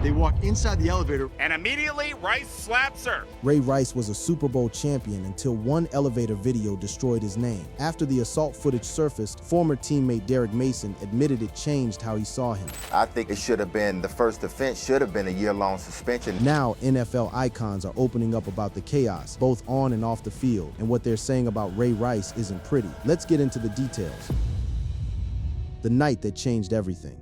They walk inside the elevator, and immediately Rice slaps her. Ray Rice was a Super Bowl champion until one elevator video destroyed his name. After the assault footage surfaced, former teammate Derek Mason admitted it changed how he saw him. I think it should have been, the first offense should have been a year-long suspension. Now, NFL icons are opening up about the chaos, both on and off the field, and what they're saying about Ray Rice isn't pretty. Let's get into the details. The night that changed everything.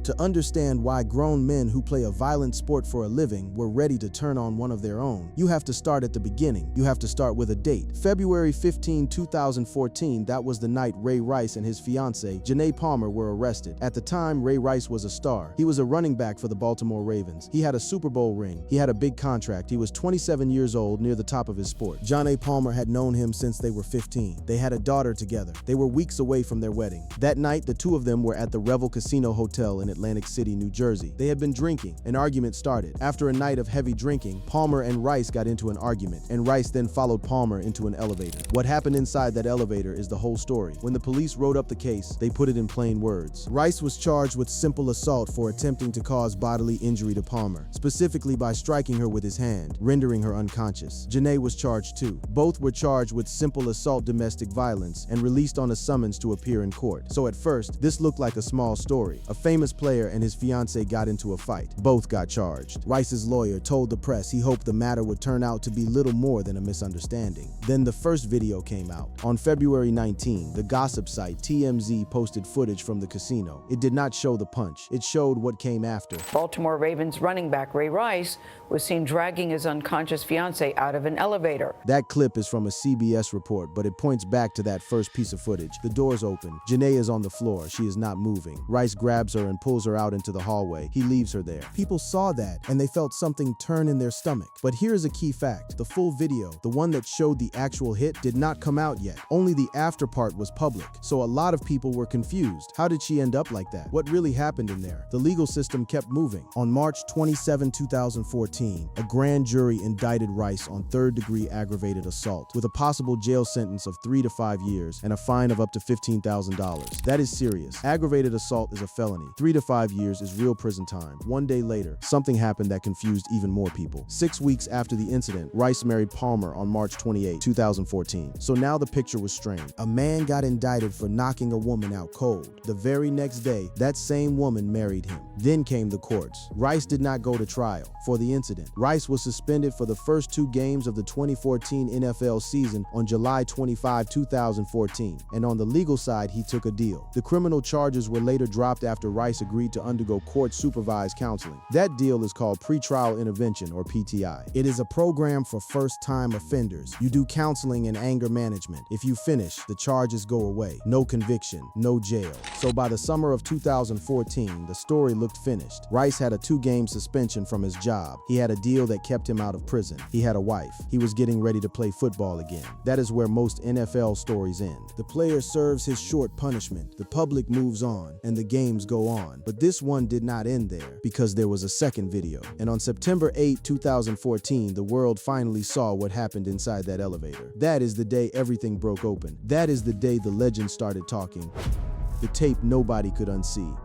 To understand why grown men who play a violent sport for a living were ready to turn on one of their own, you have to start at the beginning. You have to start with a date. February 15, 2014, that was the night Ray Rice and his fiancée, Janae Palmer, were arrested. At the time, Ray Rice was a star. He was a running back for the Baltimore Ravens. He had a Super Bowl ring. He had a big contract. He was 27 years old, near the top of his sport. Janae Palmer had known him since they were 15. They had a daughter together. They were weeks away from their wedding. That night, the two of them were at the Revel Casino Hotel in Atlantic City, New Jersey. They had been drinking. An argument started. After a night of heavy drinking, Palmer and Rice got into an argument, and Rice then followed Palmer into an elevator. What happened inside that elevator is the whole story. When the police wrote up the case, they put it in plain words. Rice was charged with simple assault for attempting to cause bodily injury to Palmer, specifically by striking her with his hand, rendering her unconscious. Janae was charged too. Both were charged with simple assault domestic violence and released on a summons to appear in court. So at first, this looked like a small story. A famous player and his fiancée got into a fight. Both got charged. Rice's lawyer told the press he hoped the matter would turn out to be little more than a misunderstanding. Then the first video came out. On February 19, the gossip site TMZ posted footage from the casino. It did not show the punch. It showed what came after. Baltimore Ravens running back Ray Rice was seen dragging his unconscious fiancée out of an elevator. That clip is from a CBS report, but it points back to that first piece of footage. The doors open. Janae is on the floor. She is not moving. Rice grabs her and pulls her out into the hallway. He leaves her there. People saw that and they felt something turn in their stomach. But here's a key fact. The full video, the one that showed the actual hit, did not come out yet. Only the after part was public. So a lot of people were confused. How did she end up like that? What really happened in there? The legal system kept moving. On March 27, 2014, a grand jury indicted Rice on third-degree aggravated assault with a possible jail sentence of 3 to 5 years and a fine of up to $15,000. That is serious. Aggravated assault is a felony. 3 to 5 years is real prison time. One day later, something happened that confused even more people. 6 weeks after the incident, Rice married Palmer on March 28, 2014. So now the picture was strange. A man got indicted for knocking a woman out cold. The very next day, that same woman married him. Then came the courts. Rice did not go to trial for the incident. Rice was suspended for the first 2 games of the 2014 NFL season on July 25, 2014. And on the legal side, he took a deal. The criminal charges were later dropped after Rice agreed to undergo court-supervised counseling. That deal is called pretrial intervention, or PTI. It is a program for first-time offenders. You do counseling and anger management. If you finish, the charges go away. No conviction, no jail. So by the summer of 2014, the story looked finished. Rice had a 2-game suspension from his job. He had a deal that kept him out of prison. He had a wife. He was getting ready to play football again. That is where most NFL stories end. The player serves his short punishment, the public moves on, and the games go on. But this one did not end there, because there was a second video. And on September 8, 2014, the world finally saw what happened inside that elevator. That is the day everything broke open. That is the day the legend started talking. The tape nobody could unsee.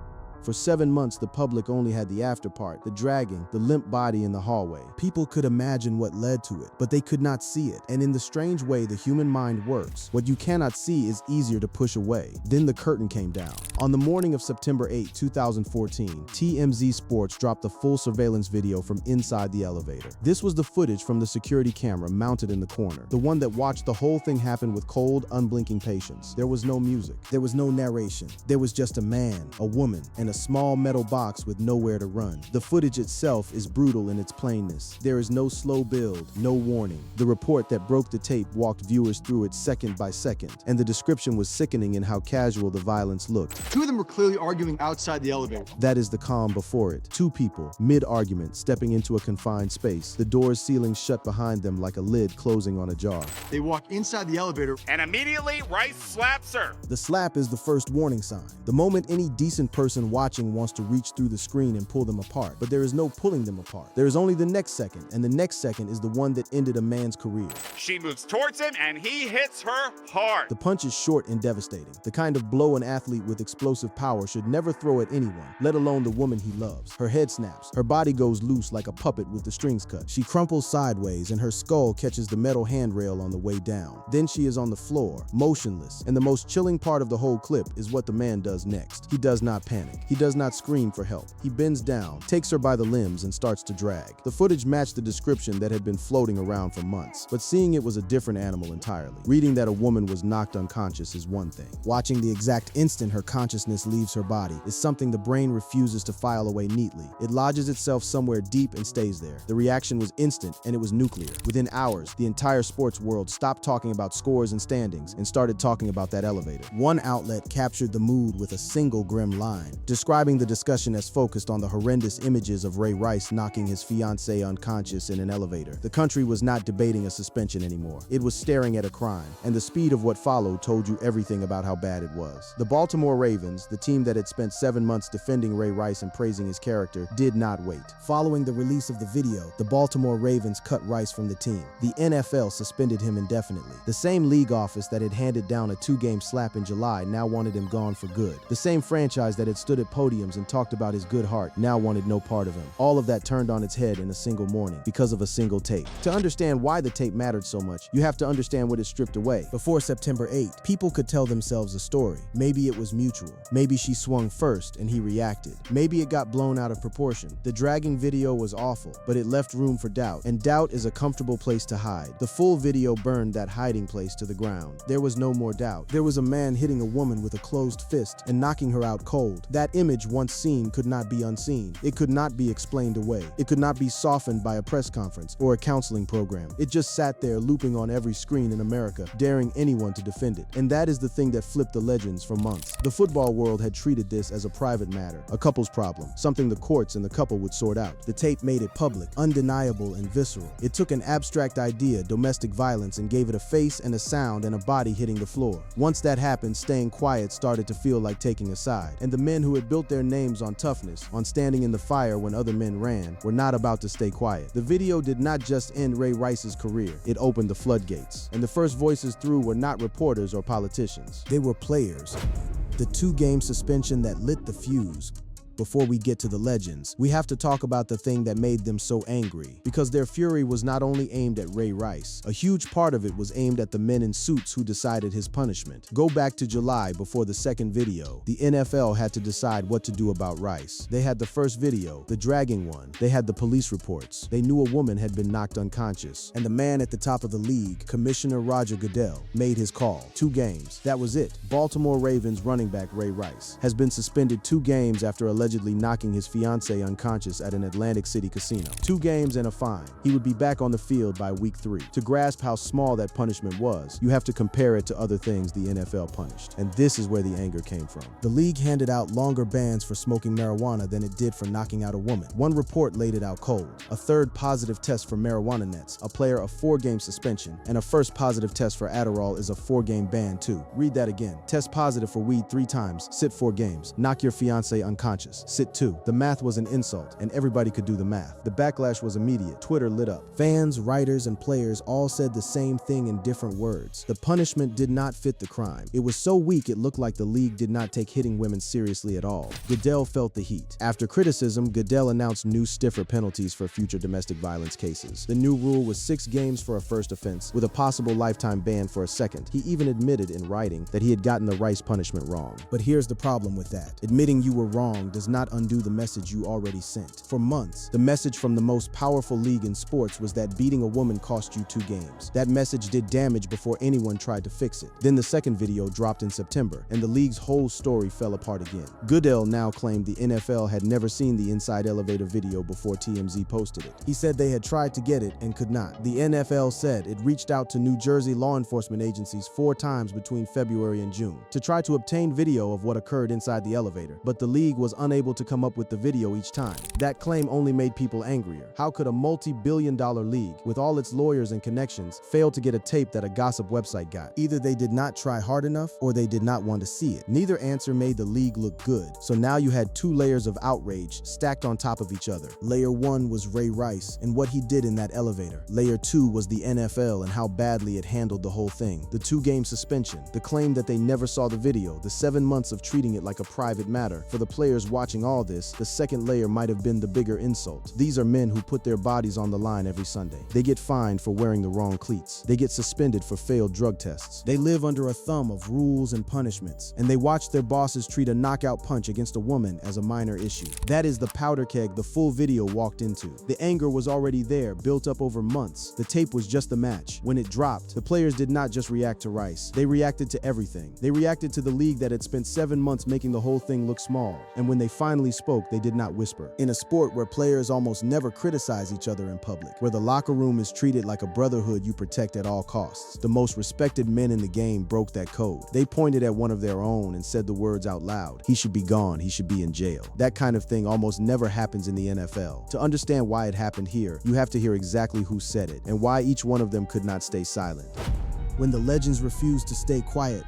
For 7 months, the public only had the after part, the dragging, the limp body in the hallway. People could imagine what led to it, but they could not see it. And in the strange way the human mind works, what you cannot see is easier to push away. Then the curtain came down. On the morning of September 8, 2014, TMZ Sports dropped the full surveillance video from inside the elevator. This was the footage from the security camera mounted in the corner, the one that watched the whole thing happen with cold, unblinking patience. There was no music. There was no narration. There was just a man, a woman, and a small metal box with nowhere to run. The footage itself is brutal in its plainness. There is no slow build, no warning. The report that broke the tape walked viewers through it second by second, and the description was sickening in how casual the violence looked. 2 of them were clearly arguing outside the elevator. That is the calm before it. 2 people, mid-argument, stepping into a confined space. The door's ceiling shut behind them like a lid closing on a jar. They walk inside the elevator, And immediately Rice slaps her. The slap is the first warning sign. The moment any decent person watches watching wants to reach through the screen and pull them apart, but there is no pulling them apart. There is only the next second, and the next second is the one that ended a man's career. She moves towards him and he hits her hard. The punch is short and devastating, the kind of blow an athlete with explosive power should never throw at anyone, let alone the woman he loves. Her head snaps, her body goes loose like a puppet with the strings cut. She crumples sideways and her skull catches the metal handrail on the way down. Then she is on the floor, motionless, and the most chilling part of the whole clip is what the man does next. He does not panic. He does not scream for help. He bends down, takes her by the limbs, and starts to drag. The footage matched the description that had been floating around for months, but seeing it was a different animal entirely. Reading that a woman was knocked unconscious is one thing. Watching the exact instant her consciousness leaves her body is something the brain refuses to file away neatly. It lodges itself somewhere deep and stays there. The reaction was instant, and it was nuclear. Within hours, the entire sports world stopped talking about scores and standings and started talking about that elevator. One outlet captured the mood with a single grim line, describing the discussion as focused on the horrendous images of Ray Rice knocking his fiancée unconscious in an elevator. The country was not debating a suspension anymore. It was staring at a crime, and the speed of what followed told you everything about how bad it was. The Baltimore Ravens, the team that had spent 7 months defending Ray Rice and praising his character, did not wait. Following the release of the video, the Baltimore Ravens cut Rice from the team. The NFL suspended him indefinitely. The same league office that had handed down a 2-game slap in July now wanted him gone for good. The same franchise that had stood at podiums and talked about his good heart now wanted no part of him. All of that turned on its head in a single morning because of a single tape. To understand why the tape mattered so much, you have to understand what it stripped away. Before September 8th, people could tell themselves a story. Maybe it was mutual. Maybe she swung first and he reacted. Maybe it got blown out of proportion. The dragging video was awful, but it left room for doubt, and doubt is a comfortable place to hide. The full video burned that hiding place to the ground. There was no more doubt. There was a man hitting a woman with a closed fist and knocking her out cold. That image, once seen, could not be unseen. It could not be explained away. It could not be softened by a press conference or a counseling program. It just sat there looping on every screen in America, daring anyone to defend it. And that is the thing that flipped the legends for months. The football world had treated this as a private matter, a couple's problem, something the courts and the couple would sort out. The tape made it public, undeniable, and visceral. It took an abstract idea, domestic violence, and gave it a face and a sound and a body hitting the floor. Once that happened, staying quiet started to feel like taking a side. And the men who had built their names on toughness, on standing in the fire when other men ran, were not about to stay quiet. The video did not just end Ray Rice's career, it opened the floodgates. And the first voices through were not reporters or politicians. They were players. The 2-game suspension that lit the fuse. Before we get to the legends, we have to talk about the thing that made them so angry, because their fury was not only aimed at Ray Rice. A huge part of it was aimed at the men in suits who decided his punishment. Go back to July before the second video. The NFL had to decide what to do about Rice. They had the first video, the dragging one. They had the police reports. They knew a woman had been knocked unconscious. And the man at the top of the league, Commissioner Roger Goodell, made his call. 2 games. That was it. Baltimore Ravens running back Ray Rice has been suspended 2 games after allegedly knocking his fiancée unconscious at an Atlantic City casino. 2 games and a fine. He would be back on the field by week 3. To grasp how small that punishment was, you have to compare it to other things the NFL punished. And this is where the anger came from. The league handed out longer bans for smoking marijuana than it did for knocking out a woman. One report laid it out cold. A 3rd positive test for marijuana nets, a player a 4-game suspension, and a first positive test for Adderall is a 4-game ban too. Read that again. Test positive for weed 3 times, sit 4 games. Knock your fiancé unconscious, sit 2. The math was an insult, and everybody could do the math. The backlash was immediate. Twitter lit up. Fans, writers, and players all said the same thing in different words. The punishment did not fit the crime. It was so weak it looked like the league did not take hitting women seriously at all. Goodell felt the heat. After criticism, Goodell announced new stiffer penalties for future domestic violence cases. The new rule was 6 games for a first offense, with a possible lifetime ban for a second. He even admitted in writing that he had gotten the Rice punishment wrong. But here's the problem with that. Admitting you were wrong does not undo the message you already sent. For months, the message from the most powerful league in sports was that beating a woman cost you 2 games. That message did damage before anyone tried to fix it. Then the second video dropped in September, and the league's whole story fell apart again. Goodell now claimed the NFL had never seen the inside elevator video before TMZ posted it. He said they had tried to get it and could not. The NFL said it reached out to New Jersey law enforcement agencies 4 times between February and June to try to obtain video of what occurred inside the elevator, but the league was unable unable to come up with the video each time. That claim only made people angrier. How could a multi-billion-dollar league, with all its lawyers and connections, fail to get a tape that a gossip website got? Either they did not try hard enough, or they did not want to see it. Neither answer made the league look good. So now you had two layers of outrage stacked on top of each other. Layer 1 was Ray Rice and what he did in that elevator. Layer 2 was the NFL and how badly it handled the whole thing. The 2-game suspension, the claim that they never saw the video, the 7 months of treating it like a private matter. For the players watching all this, the second layer might have been the bigger insult. These are men who put their bodies on the line every Sunday. They get fined for wearing the wrong cleats. They get suspended for failed drug tests. They live under a thumb of rules and punishments, and they watch their bosses treat a knockout punch against a woman as a minor issue. That is the powder keg the full video walked into. The anger was already there, built up over months. The tape was just the match. When it dropped, the players did not just react to Rice. They reacted to everything. They reacted to the league that had spent 7 months making the whole thing look small. And when they finally spoke, they did not whisper. In a sport where players almost never criticize each other in public, where the locker room is treated like a brotherhood you protect at all costs, the most respected men in the game broke that code. They pointed at one of their own and said the words out loud. He should be gone. He should be in jail. That kind of thing almost never happens in the NFL. To understand why it happened here, you have to hear exactly who said it and why each one of them could not stay silent. When the legends refused to stay quiet,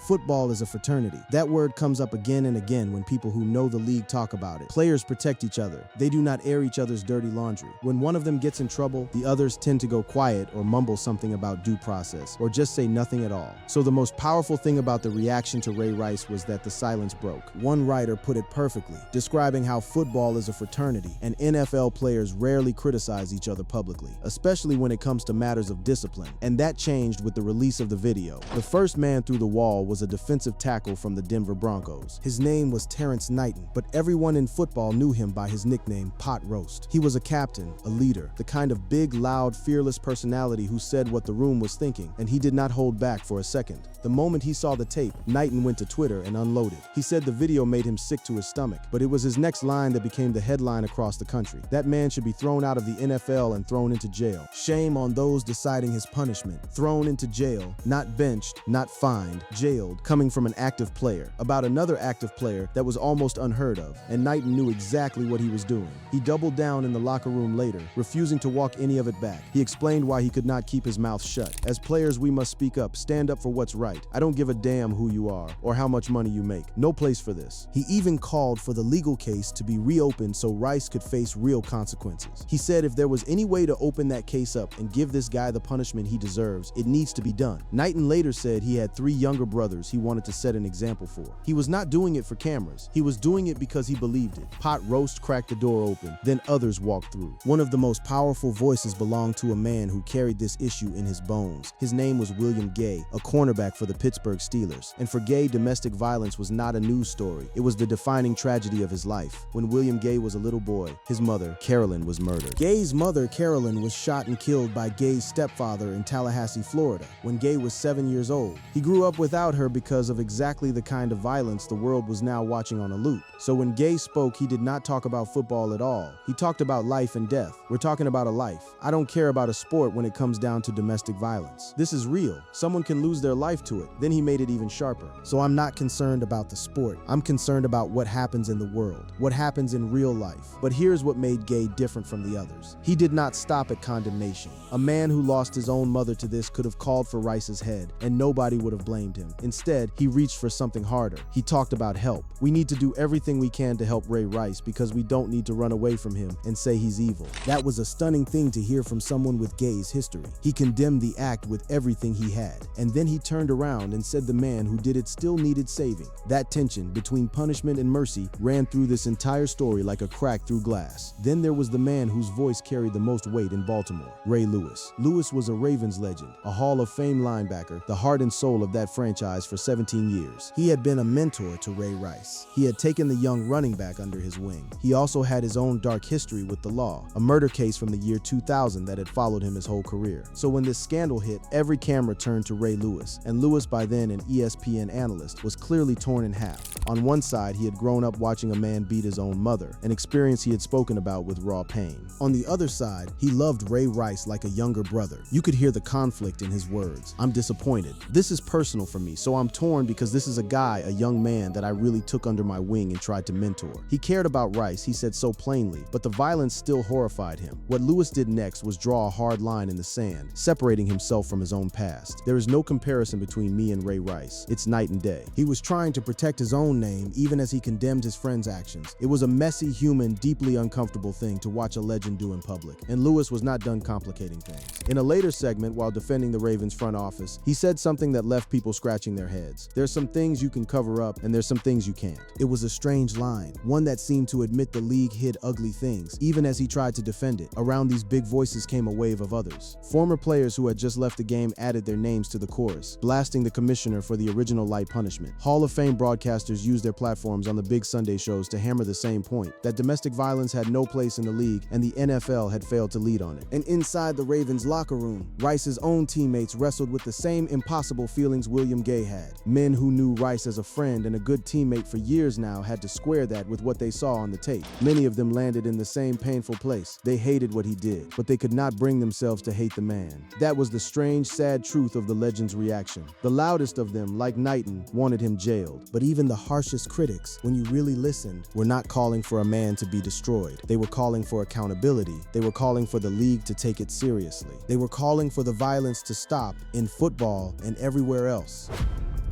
football is a fraternity. That word comes up again and again when people who know the league talk about it. Players protect each other. They do not air each other's dirty laundry. When one of them gets in trouble, the others tend to go quiet or mumble something about due process, or just say nothing at all. So the most powerful thing about the reaction to Ray Rice was that the silence broke. One writer put it perfectly, describing how football is a fraternity, and NFL players rarely criticize each other publicly, especially when it comes to matters of discipline. And that changed with the release of the video. The first man through the wall was a defensive tackle from the Denver Broncos. His name was Terrence Knighton, but everyone in football knew him by his nickname, Pot Roast. He was a captain, a leader, the kind of big, loud, fearless personality who said what the room was thinking, and he did not hold back for a second. The moment he saw the tape, Knighton went to Twitter and unloaded. He said the video made him sick to his stomach, but it was his next line that became the headline across the country. That man should be thrown out of the NFL and thrown into jail. Shame on those deciding his punishment. Thrown into jail, not benched, not fined, jailed, coming from an active player, about another active player that was almost unheard of, and Knighton knew exactly what he was doing. He doubled down in the locker room later, refusing to walk any of it back. He explained why he could not keep his mouth shut. As players, we must speak up, stand up for what's right. I don't give a damn who you are or how much money you make. No place for this. He even called for the legal case to be reopened so Rice could face real consequences. He said if there was any way to open that case up and give this guy the punishment he deserves, it needs to be done. Knighton later said he had 3 younger brothers he wanted to set an example for. He was not doing it for cameras. He was doing it because he believed it. Pot Roast cracked the door open, then others walked through. One of the most powerful voices belonged to a man who carried this issue in his bones. His name was William Gay, a cornerback for the Pittsburgh Steelers. And for Gay, domestic violence was not a news story. It was the defining tragedy of his life. When William Gay was a little boy, his mother, Carolyn, was murdered. Gay's mother, Carolyn, was shot and killed by Gay's stepfather in Tallahassee, Florida, when Gay was 7 years old. He grew up without her because of exactly the kind of violence the world was now watching on a loop. So when Gay spoke, he did not talk about football at all. He talked about life and death. We're talking about a life. I don't care about a sport when it comes down to domestic violence. This is real. Someone can lose their life to it. Then he made it even sharper. So I'm not concerned about the sport. I'm concerned about what happens in the world, what happens in real life. But here's what made Gay different from the others. He did not stop at condemnation. A man who lost his own mother to this could have called for Rice's head, and nobody would have blamed him. Instead, he reached for something harder. He talked about help. We need to do everything we can to help Ray Rice because we don't need to run away from him and say he's evil. That was a stunning thing to hear from someone with Gay's history. He condemned the act with everything he had, and then he turned around and said the man who did it still needed saving. That tension between punishment and mercy ran through this entire story like a crack through glass. Then there was the man whose voice carried the most weight in Baltimore, Ray Lewis. Lewis was a Ravens legend, a Hall of Fame linebacker, the heart and soul of that franchise for 17 years. He had been a mentor to Ray Rice. He had taken the young running back under his wing. He also had his own dark history with the law, a murder case from the year 2000 that had followed him his whole career. So when this scandal hit, every camera turned to Ray Lewis, and Lewis, by then an ESPN analyst, was clearly torn in half. On one side, he had grown up watching a man beat his own mother, an experience he had spoken about with raw pain. On the other side, he loved Ray Rice like a younger brother. You could hear the conflict in his words. I'm disappointed. This is personal for me, so So I'm torn because this is a guy, a young man that I really took under my wing and tried to mentor. He cared about Rice, he said so plainly, but the violence still horrified him. What Lewis did next was draw a hard line in the sand, separating himself from his own past. There is no comparison between me and Ray Rice. It's night and day. He was trying to protect his own name even as he condemned his friend's actions. It was a messy, human, deeply uncomfortable thing to watch a legend do in public, and Lewis was not done complicating things. In a later segment, while defending the Ravens front office, he said something that left people scratching their heads. There's some things you can cover up, and there's some things you can't. It was a strange line, one that seemed to admit the league hid ugly things, even as he tried to defend it. Around these big voices came a wave of others. Former players who had just left the game added their names to the chorus, blasting the commissioner for the original light punishment. Hall of Fame broadcasters used their platforms on the big Sunday shows to hammer the same point, that domestic violence had no place in the league and the NFL had failed to lead on it. And inside the Ravens locker room, Rice's own teammates wrestled with the same impossible feelings William Gay had. Men who knew Rice as a friend and a good teammate for years now had to square that with what they saw on the tape. Many of them landed in the same painful place. They hated what he did, but they could not bring themselves to hate the man. That was the strange, sad truth of the legend's reaction. The loudest of them, like Knighton, wanted him jailed. But even the harshest critics, when you really listened, were not calling for a man to be destroyed. They were calling for accountability. They were calling for the league to take it seriously. They were calling for the violence to stop in football and everywhere else.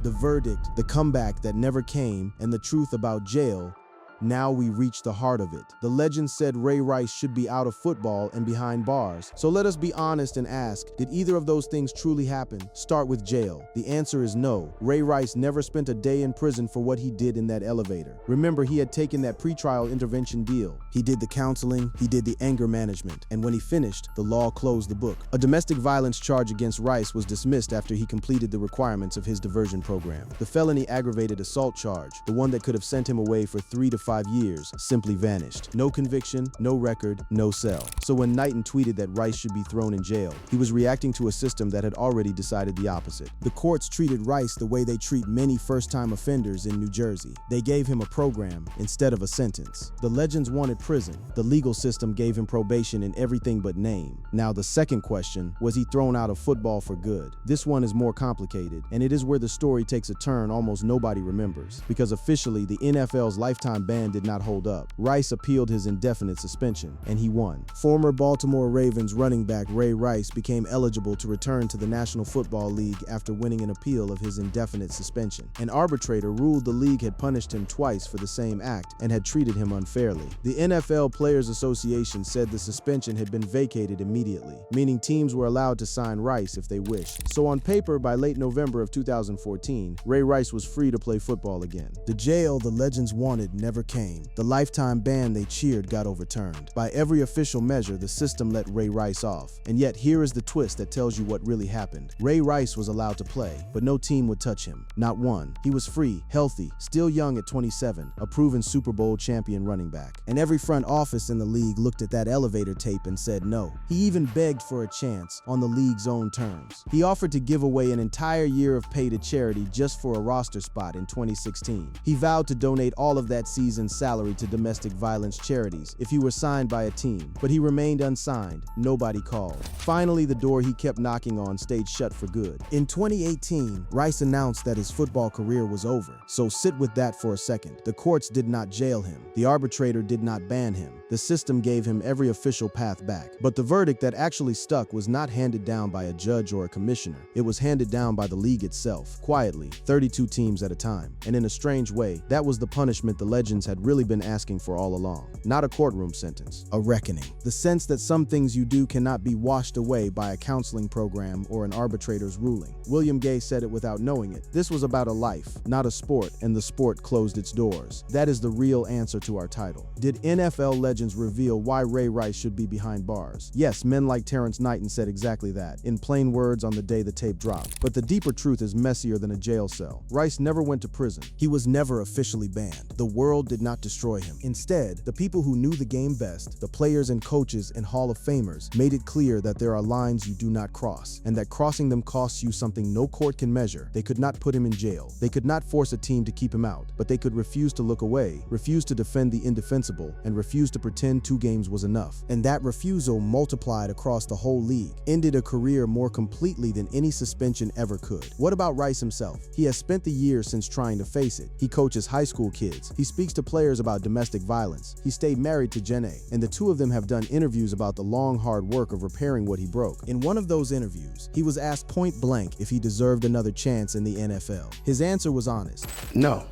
The verdict, the comeback that never came, and the truth about jail. Now we reach the heart of it. The legend said Ray Rice should be out of football and behind bars. So let us be honest and ask, did either of those things truly happen? Start with jail. The answer is no. Ray Rice never spent a day in prison for what he did in that elevator. Remember, he had taken that pretrial intervention deal. He did the counseling, he did the anger management, and when he finished, the law closed the book. A domestic violence charge against Rice was dismissed after he completed the requirements of his diversion program. The felony aggravated assault charge, the one that could have sent him away for 3 to 5 years, simply vanished. No conviction, no record, no cell. So when Knighton tweeted that Rice should be thrown in jail, he was reacting to a system that had already decided the opposite. The courts treated Rice the way they treat many first-time offenders in New Jersey. They gave him a program instead of a sentence. The legends wanted prison. The legal system gave him probation in everything but name. Now the second question, was he thrown out of football for good? This one is more complicated, and it is where the story takes a turn almost nobody remembers, because officially the NFL's lifetime ban did not hold up. Rice appealed his indefinite suspension, and he won. Former Baltimore Ravens running back Ray Rice became eligible to return to the National Football League after winning an appeal of his indefinite suspension. An arbitrator ruled the league had punished him twice for the same act and had treated him unfairly. The NFL Players Association said the suspension had been vacated immediately, meaning teams were allowed to sign Rice if they wished. So on paper, by late November of 2014, Ray Rice was free to play football again. The jail the legends wanted never came. The lifetime ban they cheered got overturned. By every official measure, the system let Ray Rice off. And yet here is the twist that tells you what really happened. Ray Rice was allowed to play, but no team would touch him. Not one. He was free, healthy, still young at 27, a proven Super Bowl champion running back. And every front office in the league looked at that elevator tape and said no. He even begged for a chance on the league's own terms. He offered to give away an entire year of pay to charity just for a roster spot in 2016. He vowed to donate all of that season's salary to domestic violence charities if he were signed by a team, but he remained unsigned. Nobody called. Finally, the door he kept knocking on stayed shut for good. In 2018, Rice announced that his football career was over. So sit with that for a second. The courts did not jail him. The arbitrator did not ban him. The system gave him every official path back. But the verdict that actually stuck was not handed down by a judge or a commissioner. It was handed down by the league itself, quietly, 32 teams at a time. And in a strange way, that was the punishment the legends had really been asking for all along. Not a courtroom sentence, a reckoning. The sense that some things you do cannot be washed away by a counseling program or an arbitrator's ruling. William Gay said it without knowing it. This was about a life, not a sport, and the sport closed its doors. That is the real answer to our title. Did NFL legends reveal why Ray Rice should be behind bars? Yes, men like Terrence Knighton said exactly that, in plain words on the day the tape dropped. But the deeper truth is messier than a jail cell. Rice never went to prison. He was never officially banned. The world did not destroy him. Instead, the people who knew the game best, the players and coaches and Hall of Famers, made it clear that there are lines you do not cross, and that crossing them costs you something no court can measure. They could not put him in jail. They could not force a team to keep him out, but they could refuse to look away, refuse to defend the indefensible, and refuse to pretend 2 games was enough. And that refusal multiplied across the whole league, ended a career more completely than any suspension ever could. What about Rice himself? He has spent the years since trying to face it. He coaches high school kids. He speaks to players about domestic violence. He stayed married to Janae, and the two of them have done interviews about the long, hard work of repairing what he broke. In one of those interviews, he was asked point blank if he deserved another chance in the NFL. His answer was honest. No,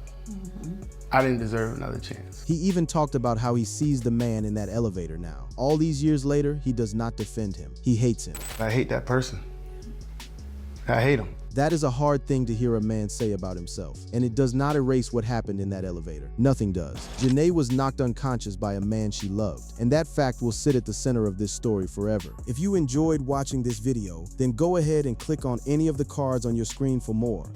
I didn't deserve another chance. He even talked about how he sees the man in that elevator now. All these years later, he does not defend him. He hates him. I hate that person. I hate him. That is a hard thing to hear a man say about himself, and it does not erase what happened in that elevator. Nothing does. Janae was knocked unconscious by a man she loved, and that fact will sit at the center of this story forever. If you enjoyed watching this video, then go ahead and click on any of the cards on your screen for more.